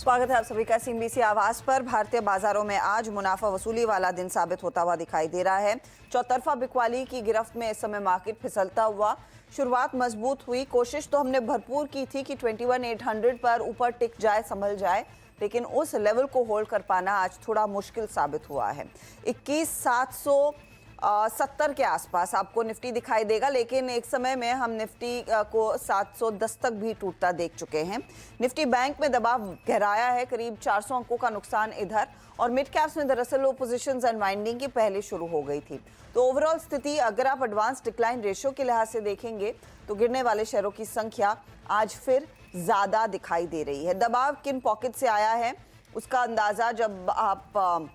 स्वागत है आप सभी का सीएनबीसी आवाज पर। भारतीय बाजारों में आज मुनाफा वसूली वाला दिन साबित होता हुआ दिखाई दे रहा है। चौतरफा बिकवाली की गिरफ्त में इस समय मार्केट फिसलता हुआ। शुरुआत मजबूत हुई, कोशिश तो हमने भरपूर की थी कि 21,800 पर ऊपर टिक जाए, संभल जाए, लेकिन उस लेवल को होल्ड कर पाना आज थोड़ा मुश्किल साबित हुआ है। 21,770 के आसपास आपको निफ्टी दिखाई देगा, लेकिन एक समय में हम निफ्टी को 710 तक भी टूटता देख चुके हैं। निफ्टी बैंक में दबाव गहराया है, करीब 400 अंकों का नुकसान इधर, और मिड कैप्स में दरअसल वो पोजीशंस अनवाइंडिंग की पहले शुरू हो गई थी। तो ओवरऑल स्थिति अगर आप एडवांस डिक्लाइन रेशियो के लिहाज से देखेंगे तो गिरने वाले शेयरों की संख्या आज फिर ज्यादा दिखाई दे रही है। दबाव किन पॉकेट से आया है उसका अंदाजा जब आप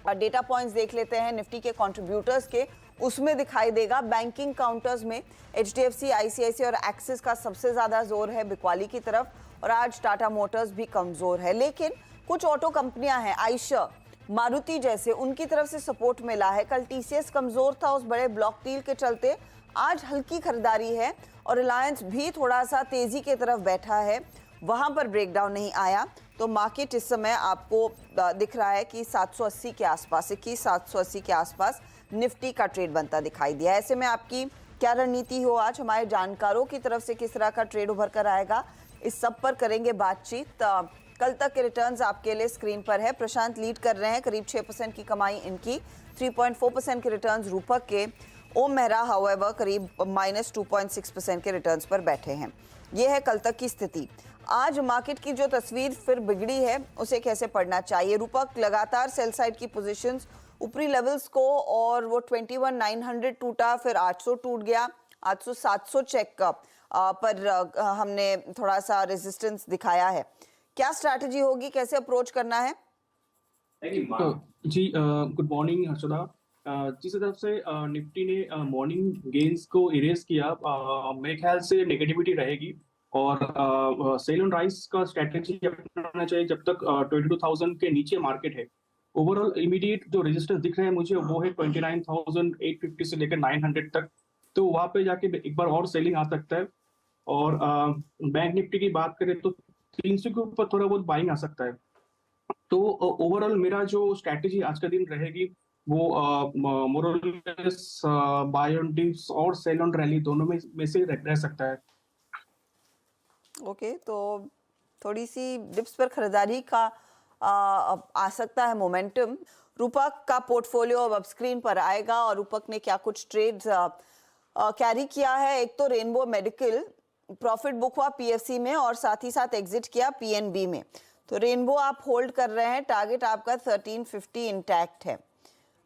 डेटा पॉइंट्स देख लेते हैं निफ्टी के कंट्रीब्यूटर्स के, उसमें दिखाई देगा। बैंकिंग काउंटर्स में एचडीएफसी, आईसीआईसीआई और एक्सिस का सबसे ज्यादा जोर है बिकवाली की तरफ, और आज टाटा मोटर्स भी कमजोर है। लेकिन कुछ ऑटो कंपनियां हैं, आयशर, मारुति जैसे, उनकी तरफ से सपोर्ट मिला है। कल टीसीएस कमजोर था उस बड़े ब्लॉक डील के चलते, आज हल्की खरीदारी है, और रिलायंस भी थोड़ा सा तेजी की तरफ बैठा है, वहां पर ब्रेकडाउन नहीं आया। तो मार्केट इस समय आपको दिख रहा है कि 780 के आसपास, 21,780 के आसपास निफ्टी का ट्रेड बनता दिखाई दिया। ऐसे में आपकी क्या रणनीति हो आज, हमारे जानकारों की तरफ से किस तरह का ट्रेड उभर कर आएगा, इस सब पर करेंगे बातचीत। कल तक के रिटर्न्स आपके लिए स्क्रीन पर है। प्रशांत लीड कर रहे हैं, करीब 6% की कमाई इनकी, 3.4% के रिटर्न्स रूपक के। ओम मेहरा हाउएवर करीब -2.6% के रिटर्न्स पर बैठे हैं। यह है कल तक की स्थिति। आज मार्केट की जो तस्वीर फिर बिगड़ी है उसे कैसे पढ़ना चाहिए? रूपक लगातार सेल साइड की पोजीशंस, ऊपरी लेवल्स को, और वो 21,900 टूटा, फिर 800 टूट गया, 800 700 चेक पर हमने थोड़ा सा रेजिस्टेंस दिखाया है। क्या स्ट्रैटेजी होगी, कैसे अप्रोच करना है? जी गुड मॉर्निंग हर्षदा। जिस तरफ से निफ्टी ने मॉर्निंग गेन्स को इरेज किया, मेरे ख्याल से नेगेटिविटी रहेगी, और सेल ऑन राइज का स्ट्रैटेजी अपनाना चाहिए जब तक 22,000 के नीचे मार्केट है। ओवरऑल इमीडिएट जो रेजिस्टेंस दिख रहे हैं मुझे वो है 29,850 से लेकर 900 तक, तो वहां पे जाके एक बार और सेलिंग आ सकता है। और बैंक निफ्टी की बात करें तो 300 के ऊपर थोड़ा बहुत बाइंग आ सकता है। तो ओवरऑल मेरा जो स्ट्रैटेजी आज का दिन रहेगी वो मोरलेस बाय ऑन डिप्स और सेल ऑन रैली दोनों में से रह सकता है। ओके, तो थोड़ी सी डिप्स पर खरीदारी का आ सकता है मोमेंटम। रूपक का पोर्टफोलियो अब स्क्रीन पर आएगा, और रूपक ने क्या कुछ ट्रेड्स कैरी किया है। एक तो रेनबो मेडिकल प्रॉफिट बुक हुआ पीएफसी में, और साथ ही साथ एग्जिट किया पीएनबी में। तो रेनबो आप होल्ड कर रहे हैं, टारगेट आपका 1350 इंटैक्ट है।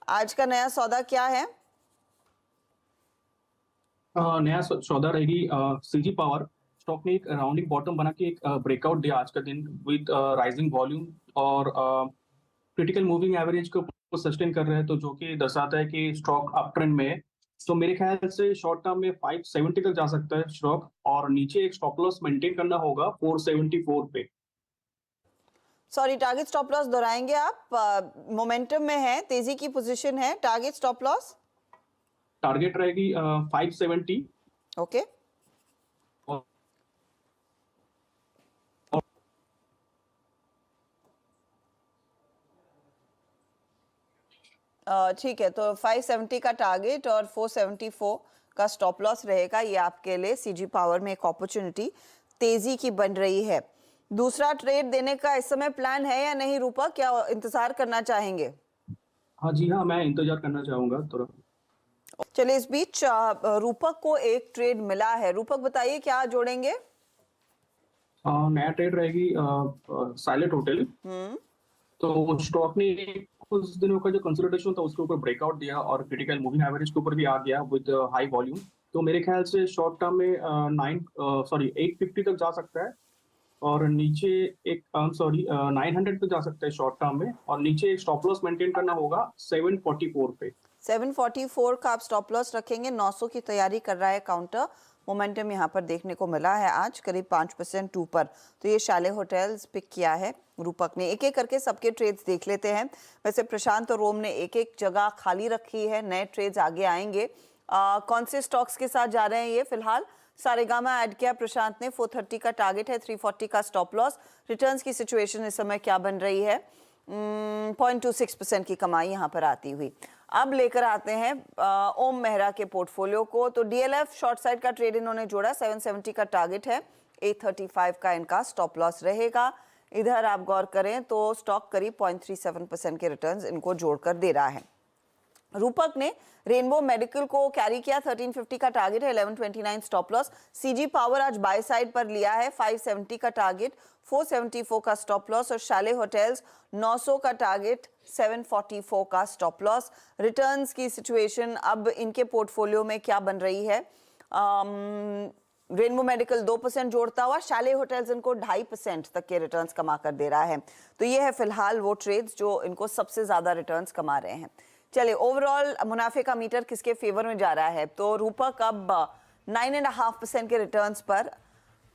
आज का नया सौदा क्या है? नया सौदा रहेगी सीजी पावर। स्टॉक ने एक राउंडिंग बॉटम बना के एक ब्रेकआउट दिया आज का दिन विद राइजिंग वॉल्यूम, और क्रिटिकल मूविंग एवरेज को सस्टेन कर रहे हैं, तो जो कि दर्शाता है कि स्टॉक अप ट्रेंड में है। तो मेरे ख्याल से शॉर्ट टर्म में 570 तक जा सकता है स्टॉक, और नीचे एक स्टॉप लॉस मेंटेन करना होगा 474 पे। सॉरी, टारगेट स्टॉप लॉस दोहराएंगे आप? मोमेंटम में है, तेजी की पोजीशन है, टारगेट स्टॉप लॉस? टारगेट रहेगी 570। ओके, ठीक है। तो 570 का टारगेट और 474 का स्टॉप लॉस रहेगा। ये आपके लिए सीजी पावर में एक अपॉर्चुनिटी तेजी की बन रही है। दूसरा ट्रेड देने का इस समय प्लान है या नहीं रूपक? क्या इंतजार करना चाहेंगे? हाँ जी, हाँ, मैं इंतजार करना चाहूंगा थोड़ा। चलिए, इस बीच रूपक को एक ट्रेड मिला है। रूपक बताइए क्या जोड़ेंगे? नया ट्रेड रहेगी साइलेंट होटल। तो स्टॉक ने कुछ दिनों का जो कंसोलिडेशन था उसके ऊपर ब्रेकआउट दिया, और क्रिटिकल मूविंग एवरेज के ऊपर भी आ गया विद हाई वॉल्यूम। तो मेरे ख्याल से शॉर्ट टर्म में 850 तक जा सकता है, और नीचे एक 900 तक जा सकता है शॉर्ट टर्म में, और नीचे एक स्टॉप लॉस मेंटेन करना होगा 744 पे। 744 का आप स्टॉप लॉस रखेंगे। 900 की तैयारी कर रहा है काउंटर। मोमेंटम यहाँ पर देखने को मिला है आज करीब 5% ऊपर। तो ये शाले होटल्स पिक किया है रूपक ने। एक एक करके सबके ट्रेड्स देख लेते हैं। वैसे प्रशांत और रोम ने एक एक जगह खाली रखी है, नए ट्रेड्स आगे आएंगे। कौन से स्टॉक्स के साथ जा रहे हैं ये फिलहाल? सारेगामा ऐड किया प्रशांत ने। 430 का टारगेट है, 340 का स्टॉप लॉस। रिटर्न्स की सिचुएशन इस समय क्या बन रही है? 0.26% की कमाई यहाँ पर आती हुई। अब लेकर आते हैं ओम मेहरा के पोर्टफोलियो को। तो डीएलएफ शॉर्ट साइड का ट्रेड इन्होंने जोड़ा, 770 का टारगेट है, 835 का इनका स्टॉप लॉस रहेगा। इधर आप गौर करें तो स्टॉक करीब 0.37% के रिटर्न्स इनको जोड़कर दे रहा है। रूपक ने रेनबो मेडिकल को कैरी किया, 1350 का टारगेट है, 1129 स्टॉप लॉस। सीजी पावर आज बाय साइड पर लिया है, 570 का टारगेट, 474 का स्टॉप लॉस। और शाले होटल्स 900 का टारगेट, 744 का स्टॉप लॉस। रिटर्न्स की सिचुएशन अब इनके पोर्टफोलियो में क्या बन रही है? रेनबो मेडिकल 2% जोड़ता हुआ, शाले होटल्स इनको 2.5% तक के रिटर्न्स कमा कर दे रहा है। तो ये है फिलहाल वो ट्रेड्स जो इनको सबसे ज्यादा रिटर्न्स कमा रहे हैं। चलिए, ओवरऑल मुनाफे का मीटर किसके फेवर में जा रहा है? तो रूपक अब 9.5% के रिटर्न्स पर,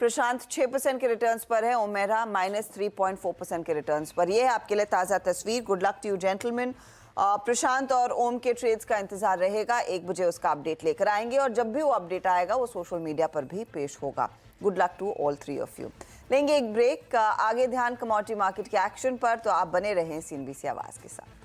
प्रशांत 6% के रिटर्न्स पर है, ओमेरा -3.4% के रिटर्न्स पर। यह है आपके लिए ताज़ा तस्वीर। Good luck to you gentleman. Prashant और ओम के ट्रेड्स का इंतजार रहेगा, 1 बजे उसका अपडेट लेकर आएंगे और जब भी वो अपडेट आएगा वो सोशल मीडिया पर भी पेश होगा। Good luck to all 3 of you. लेंगे एक ब्रेक, आगे ध्यान कमोडिटी मार्केट के एक्शन पर, तो आप बने रहें CNBC आवाज़ के साथ।